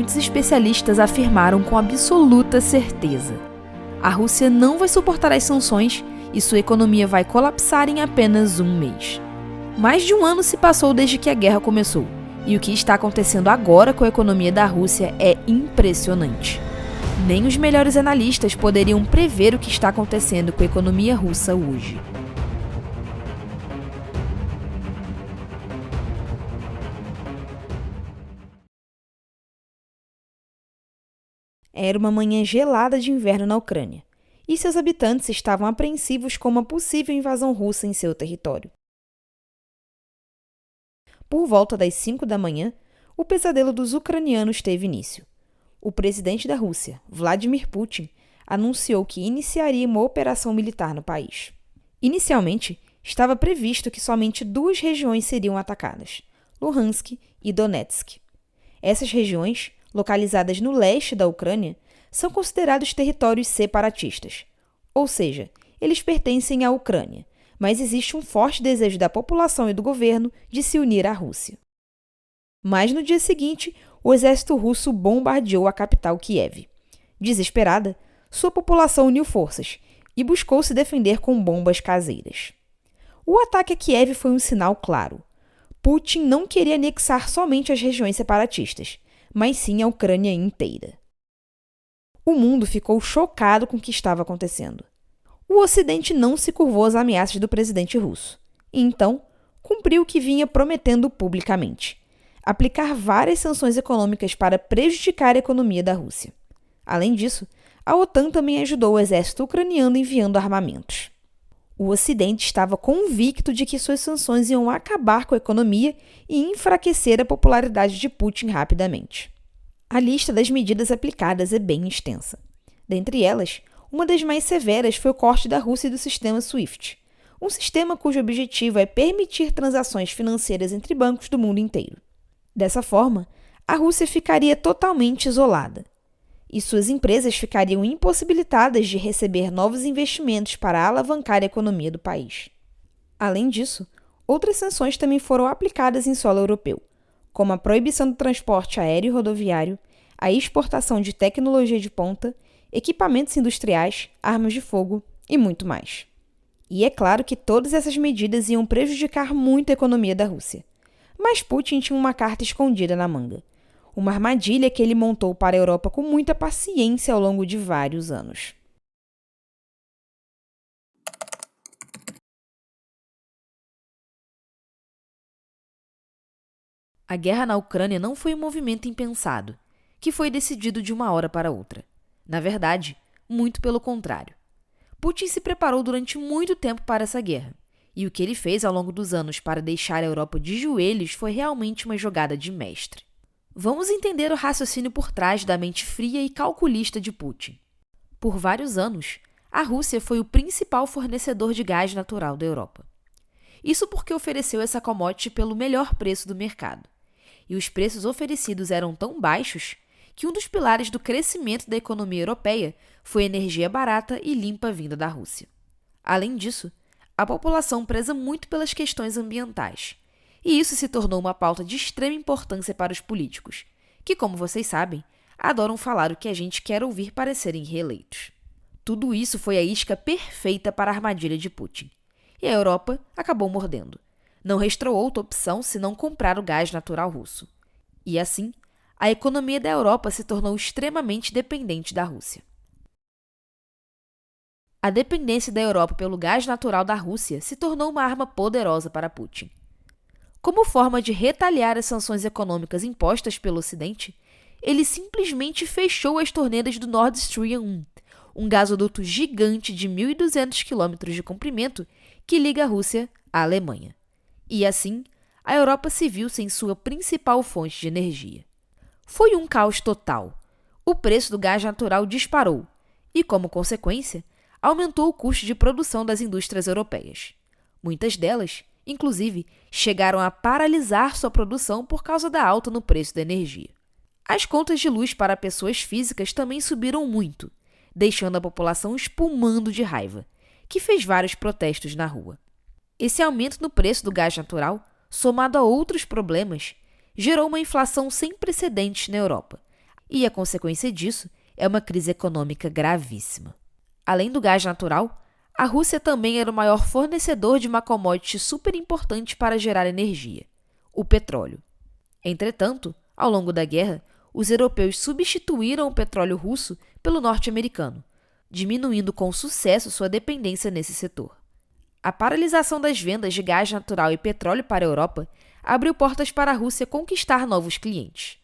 muitos especialistas afirmaram com absoluta certeza: a Rússia não vai suportar as sanções e sua economia vai colapsar em apenas um mês. Mais de um ano se passou desde que a guerra começou, e o que está acontecendo agora com a economia da Rússia é impressionante. Nem os melhores analistas poderiam prever o que está acontecendo com a economia russa hoje. Era uma manhã gelada de inverno na Ucrânia, e seus habitantes estavam apreensivos com uma possível invasão russa em seu território. Por volta das 5 da manhã, o pesadelo dos ucranianos teve início. O presidente da Rússia, Vladimir Putin, anunciou que iniciaria uma operação militar no país. Inicialmente, estava previsto que somente 2 regiões seriam atacadas, Luhansk e Donetsk. Essas regiões, localizadas no leste da Ucrânia, são considerados territórios separatistas, ou seja, eles pertencem à Ucrânia, mas existe um forte desejo da população e do governo de se unir à Rússia. Mas no dia seguinte, o exército russo bombardeou a capital Kiev. Desesperada, sua população uniu forças e buscou se defender com bombas caseiras. O ataque a Kiev foi um sinal claro. Putin não queria anexar somente as regiões separatistas, mas sim a Ucrânia inteira. O mundo ficou chocado com o que estava acontecendo. O Ocidente não se curvou às ameaças do presidente russo, e então cumpriu o que vinha prometendo publicamente: aplicar várias sanções econômicas para prejudicar a economia da Rússia. Além disso, a OTAN também ajudou o exército ucraniano enviando armamentos. O Ocidente estava convicto de que suas sanções iam acabar com a economia e enfraquecer a popularidade de Putin rapidamente. A lista das medidas aplicadas é bem extensa. Dentre elas, uma das mais severas foi o corte da Rússia do sistema SWIFT, um sistema cujo objetivo é permitir transações financeiras entre bancos do mundo inteiro. Dessa forma, a Rússia ficaria totalmente isolada, e suas empresas ficariam impossibilitadas de receber novos investimentos para alavancar a economia do país. Além disso, outras sanções também foram aplicadas em solo europeu, como a proibição do transporte aéreo e rodoviário, a exportação de tecnologia de ponta, equipamentos industriais, armas de fogo e muito mais. E é claro que todas essas medidas iam prejudicar muito a economia da Rússia. Mas Putin tinha uma carta escondida na manga. Uma armadilha que ele montou para a Europa com muita paciência ao longo de vários anos. A guerra na Ucrânia não foi um movimento impensado, que foi decidido de uma hora para outra. Na verdade, muito pelo contrário. Putin se preparou durante muito tempo para essa guerra, e o que ele fez ao longo dos anos para deixar a Europa de joelhos foi realmente uma jogada de mestre. Vamos entender o raciocínio por trás da mente fria e calculista de Putin. Por vários anos, a Rússia foi o principal fornecedor de gás natural da Europa. Isso porque ofereceu essa commodity pelo melhor preço do mercado. E os preços oferecidos eram tão baixos que um dos pilares do crescimento da economia europeia foi a energia barata e limpa vinda da Rússia. Além disso, a população preza muito pelas questões ambientais, e isso se tornou uma pauta de extrema importância para os políticos, que, como vocês sabem, adoram falar o que a gente quer ouvir para serem reeleitos. Tudo isso foi a isca perfeita para a armadilha de Putin, e a Europa acabou mordendo. Não restou outra opção senão comprar o gás natural russo. E assim, a economia da Europa se tornou extremamente dependente da Rússia. A dependência da Europa pelo gás natural da Rússia se tornou uma arma poderosa para Putin. Como forma de retaliar as sanções econômicas impostas pelo Ocidente, ele simplesmente fechou as torneiras do Nord Stream 1, um gasoduto gigante de 1.200 quilômetros de comprimento que liga a Rússia à Alemanha. E assim, a Europa se viu sem sua principal fonte de energia. Foi um caos total. O preço do gás natural disparou e, como consequência, aumentou o custo de produção das indústrias europeias. Muitas delas, inclusive, chegaram a paralisar sua produção por causa da alta no preço da energia. As contas de luz para pessoas físicas também subiram muito, deixando a população espumando de raiva, que fez vários protestos na rua. Esse aumento no preço do gás natural, somado a outros problemas, gerou uma inflação sem precedentes na Europa. E a consequência disso é uma crise econômica gravíssima. Além do gás natural, a Rússia também era o maior fornecedor de uma commodity super importante para gerar energia, o petróleo. Entretanto, ao longo da guerra, os europeus substituíram o petróleo russo pelo norte-americano, diminuindo com sucesso sua dependência nesse setor. A paralisação das vendas de gás natural e petróleo para a Europa abriu portas para a Rússia conquistar novos clientes.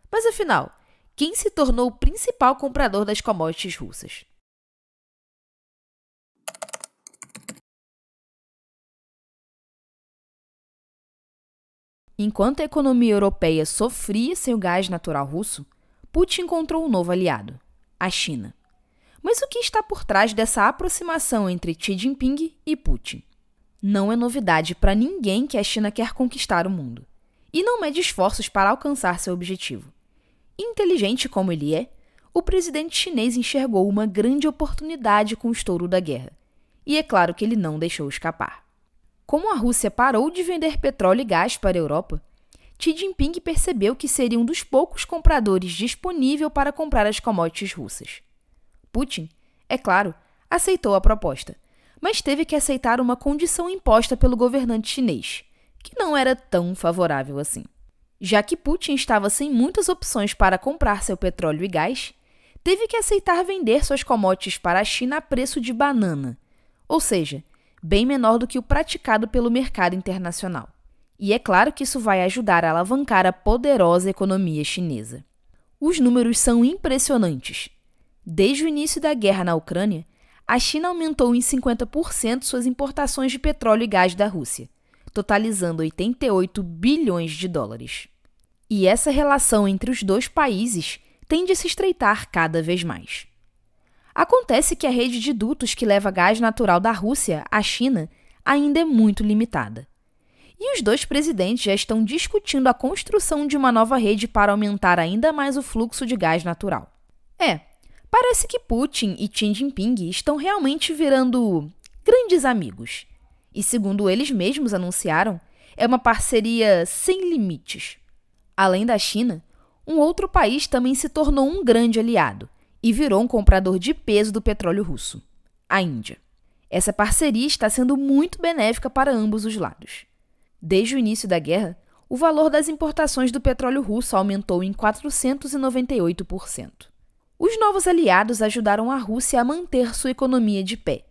Mas afinal, quem se tornou o principal comprador das commodities russas? Enquanto a economia europeia sofria sem o gás natural russo, Putin encontrou um novo aliado, a China. Mas o que está por trás dessa aproximação entre Xi Jinping e Putin? Não é novidade para ninguém que a China quer conquistar o mundo, e não mede esforços para alcançar seu objetivo. Inteligente como ele é, o presidente chinês enxergou uma grande oportunidade com o estouro da guerra, e é claro que ele não deixou escapar. Como a Rússia parou de vender petróleo e gás para a Europa, Xi Jinping percebeu que seria um dos poucos compradores disponível para comprar as commodities russas. Putin, é claro, aceitou a proposta, mas teve que aceitar uma condição imposta pelo governante chinês, que não era tão favorável assim. Já que Putin estava sem muitas opções para comprar seu petróleo e gás, teve que aceitar vender suas commodities para a China a preço de banana, ou seja, bem menor do que o praticado pelo mercado internacional. E é claro que isso vai ajudar a alavancar a poderosa economia chinesa. Os números são impressionantes. Desde o início da guerra na Ucrânia, a China aumentou em 50% suas importações de petróleo e gás da Rússia, totalizando 88 bilhões de dólares. E essa relação entre os dois países tende a se estreitar cada vez mais. Acontece que a rede de dutos que leva gás natural da Rússia à China ainda é muito limitada. E os dois presidentes já estão discutindo a construção de uma nova rede para aumentar ainda mais o fluxo de gás natural. Parece que Putin e Xi Jinping estão realmente virando grandes amigos. E segundo eles mesmos anunciaram, é uma parceria sem limites. Além da China, um outro país também se tornou um grande aliado e virou um comprador de peso do petróleo russo, a Índia. Essa parceria está sendo muito benéfica para ambos os lados. Desde o início da guerra, o valor das importações do petróleo russo aumentou em 498%. Os novos aliados ajudaram a Rússia a manter sua economia de pé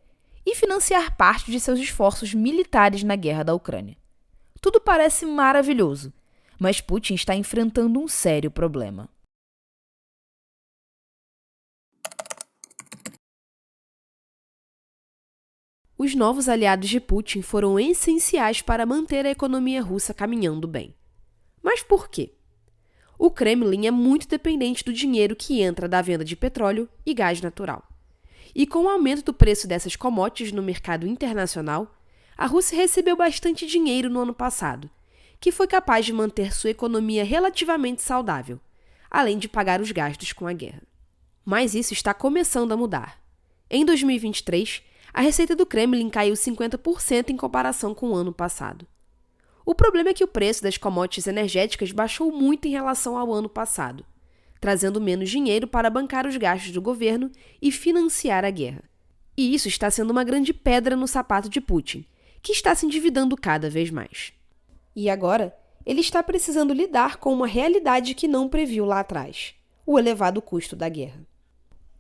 e financiar parte de seus esforços militares na guerra da Ucrânia. Tudo parece maravilhoso, mas Putin está enfrentando um sério problema. Os novos aliados de Putin foram essenciais para manter a economia russa caminhando bem. Mas por quê? O Kremlin é muito dependente do dinheiro que entra da venda de petróleo e gás natural. E com o aumento do preço dessas commodities no mercado internacional, a Rússia recebeu bastante dinheiro no ano passado, que foi capaz de manter sua economia relativamente saudável, além de pagar os gastos com a guerra. Mas isso está começando a mudar. Em 2023, a receita do Kremlin caiu 50% em comparação com o ano passado. O problema é que o preço das commodities energéticas baixou muito em relação ao ano passado, trazendo menos dinheiro para bancar os gastos do governo e financiar a guerra. E isso está sendo uma grande pedra no sapato de Putin, que está se endividando cada vez mais. E agora, ele está precisando lidar com uma realidade que não previu lá atrás: o elevado custo da guerra.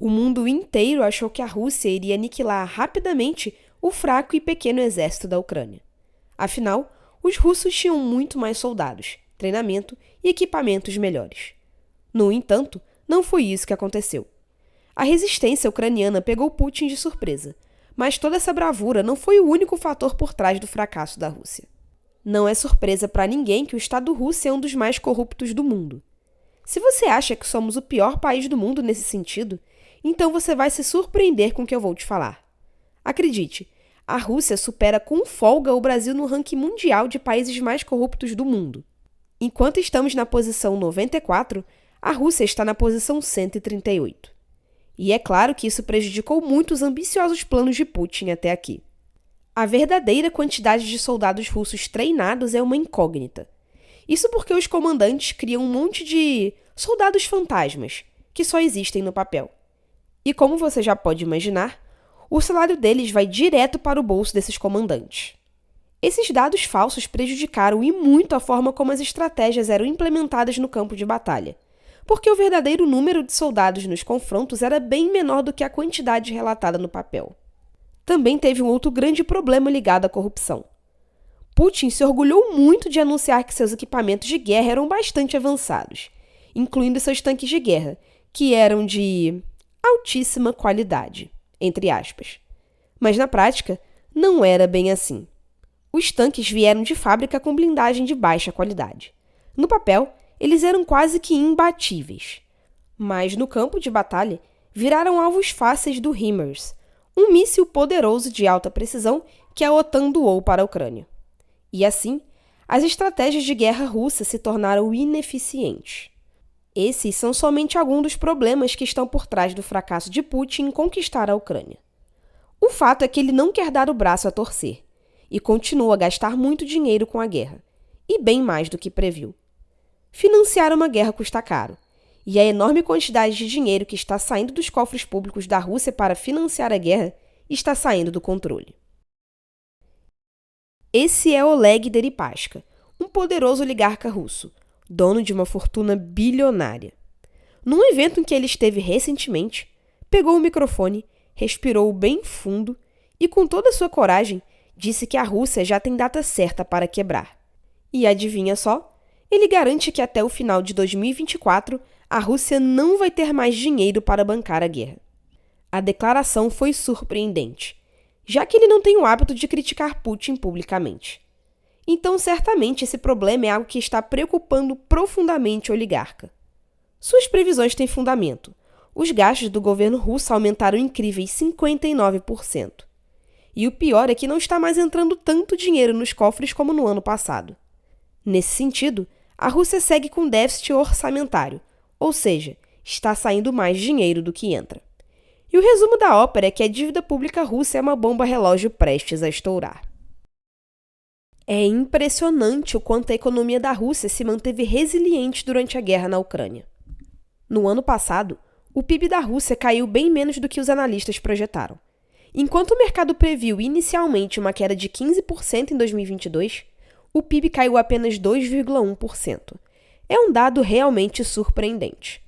O mundo inteiro achou que a Rússia iria aniquilar rapidamente o fraco e pequeno exército da Ucrânia. Afinal, os russos tinham muito mais soldados, treinamento e equipamentos melhores. No entanto, não foi isso que aconteceu. A resistência ucraniana pegou Putin de surpresa, mas toda essa bravura não foi o único fator por trás do fracasso da Rússia. Não é surpresa para ninguém que o Estado russo é um dos mais corruptos do mundo. Se você acha que somos o pior país do mundo nesse sentido, então você vai se surpreender com o que eu vou te falar. Acredite, a Rússia supera com folga o Brasil no ranking mundial de países mais corruptos do mundo. Enquanto estamos na posição 94, a Rússia está na posição 138. E é claro que isso prejudicou muito os ambiciosos planos de Putin até aqui. A verdadeira quantidade de soldados russos treinados é uma incógnita. Isso porque os comandantes criam um monte de soldados fantasmas, que só existem no papel. E como você já pode imaginar, o salário deles vai direto para o bolso desses comandantes. Esses dados falsos prejudicaram e muito a forma como as estratégias eram implementadas no campo de batalha, porque o verdadeiro número de soldados nos confrontos era bem menor do que a quantidade relatada no papel. Também teve um outro grande problema ligado à corrupção. Putin se orgulhou muito de anunciar que seus equipamentos de guerra eram bastante avançados, incluindo seus tanques de guerra, que eram de altíssima qualidade, entre aspas. Mas na prática, não era bem assim. Os tanques vieram de fábrica com blindagem de baixa qualidade. No papel, eles eram quase que imbatíveis. Mas no campo de batalha, viraram alvos fáceis do HIMARS, um míssil poderoso de alta precisão que a OTAN doou para a Ucrânia. E assim, as estratégias de guerra russa se tornaram ineficientes. Esses são somente alguns dos problemas que estão por trás do fracasso de Putin em conquistar a Ucrânia. O fato é que ele não quer dar o braço a torcer e continua a gastar muito dinheiro com a guerra, e bem mais do que previu. Financiar uma guerra custa caro, e a enorme quantidade de dinheiro que está saindo dos cofres públicos da Rússia para financiar a guerra está saindo do controle. Esse é Oleg Deripaska, um poderoso oligarca russo, dono de uma fortuna bilionária. Num evento em que ele esteve recentemente, pegou o microfone, respirou bem fundo e, com toda a sua coragem, disse que a Rússia já tem data certa para quebrar. E adivinha só? Ele garante que até o final de 2024, a Rússia não vai ter mais dinheiro para bancar a guerra. A declaração foi surpreendente, já que ele não tem o hábito de criticar Putin publicamente. Então, certamente, esse problema é algo que está preocupando profundamente o oligarca. Suas previsões têm fundamento. Os gastos do governo russo aumentaram incríveis 59%. E o pior é que não está mais entrando tanto dinheiro nos cofres como no ano passado. Nesse sentido, a Rússia segue com déficit orçamentário, ou seja, está saindo mais dinheiro do que entra. E o resumo da ópera é que a dívida pública russa é uma bomba relógio prestes a estourar. É impressionante o quanto a economia da Rússia se manteve resiliente durante a guerra na Ucrânia. No ano passado, o PIB da Rússia caiu bem menos do que os analistas projetaram. Enquanto o mercado previu inicialmente uma queda de 15% em 2022, o PIB caiu apenas 2,1%. É um dado realmente surpreendente.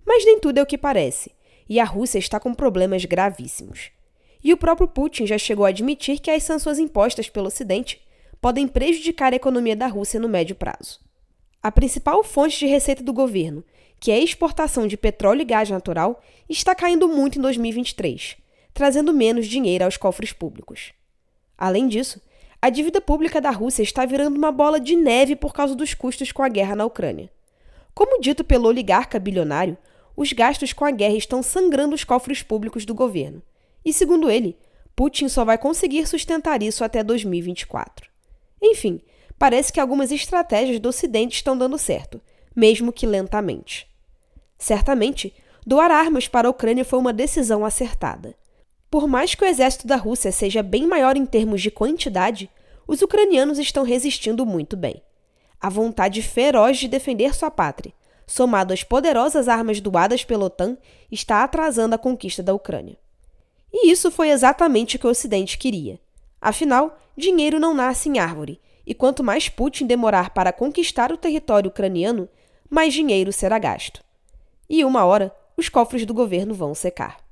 Mas nem tudo é o que parece, e a Rússia está com problemas gravíssimos. E o próprio Putin já chegou a admitir que as sanções impostas pelo Ocidente podem prejudicar a economia da Rússia no médio prazo. A principal fonte de receita do governo, que é a exportação de petróleo e gás natural, está caindo muito em 2023, trazendo menos dinheiro aos cofres públicos. Além disso, a dívida pública da Rússia está virando uma bola de neve por causa dos custos com a guerra na Ucrânia. Como dito pelo oligarca bilionário, os gastos com a guerra estão sangrando os cofres públicos do governo. E, segundo ele, Putin só vai conseguir sustentar isso até 2024. Enfim, parece que algumas estratégias do Ocidente estão dando certo, mesmo que lentamente. Certamente, doar armas para a Ucrânia foi uma decisão acertada. Por mais que o exército da Rússia seja bem maior em termos de quantidade, os ucranianos estão resistindo muito bem. A vontade feroz de defender sua pátria, somado às poderosas armas doadas pela OTAN, está atrasando a conquista da Ucrânia. E isso foi exatamente o que o Ocidente queria. Afinal, dinheiro não nasce em árvore, e quanto mais Putin demorar para conquistar o território ucraniano, mais dinheiro será gasto. E uma hora, os cofres do governo vão secar.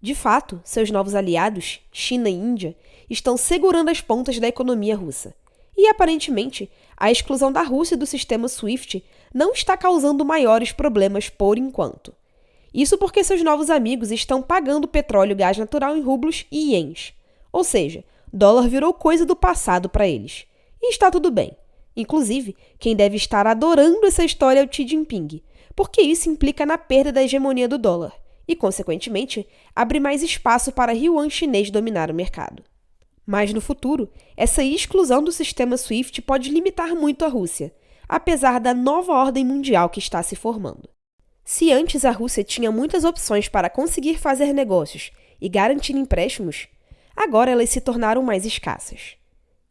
De fato, seus novos aliados, China e Índia, estão segurando as pontas da economia russa. E, aparentemente, a exclusão da Rússia do sistema SWIFT não está causando maiores problemas por enquanto. Isso porque seus novos amigos estão pagando petróleo e gás natural em rublos e ienes. Ou seja, dólar virou coisa do passado para eles. E está tudo bem. Inclusive, quem deve estar adorando essa história é o Xi Jinping, porque isso implica na perda da hegemonia do dólar e, consequentemente, abre mais espaço para yuan chinês dominar o mercado. Mas no futuro, essa exclusão do sistema SWIFT pode limitar muito a Rússia, apesar da nova ordem mundial que está se formando. Se antes a Rússia tinha muitas opções para conseguir fazer negócios e garantir empréstimos, agora elas se tornaram mais escassas.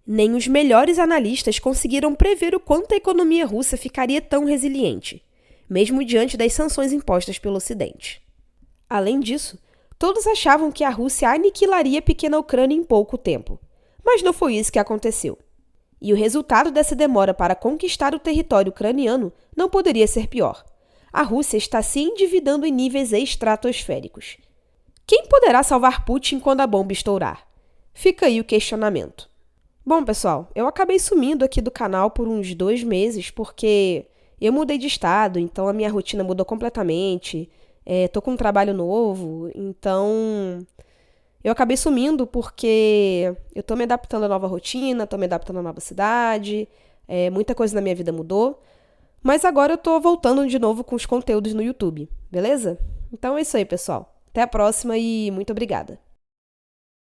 Nem os melhores analistas conseguiram prever o quanto a economia russa ficaria tão resiliente, mesmo diante das sanções impostas pelo Ocidente. Além disso, todos achavam que a Rússia aniquilaria a pequena Ucrânia em pouco tempo, mas não foi isso que aconteceu. E o resultado dessa demora para conquistar o território ucraniano não poderia ser pior. A Rússia está se endividando em níveis estratosféricos. Quem poderá salvar Putin quando a bomba estourar? Fica aí o questionamento. Bom, pessoal, eu acabei sumindo aqui do canal por uns 2 meses porque eu mudei de estado, então a minha rotina mudou completamente. Tô com um trabalho novo, então eu acabei sumindo porque eu tô me adaptando à nova rotina, tô me adaptando à nova cidade, muita coisa na minha vida mudou. Mas agora eu tô voltando de novo com os conteúdos no YouTube, beleza? Então é isso aí, pessoal. Até a próxima e muito obrigada!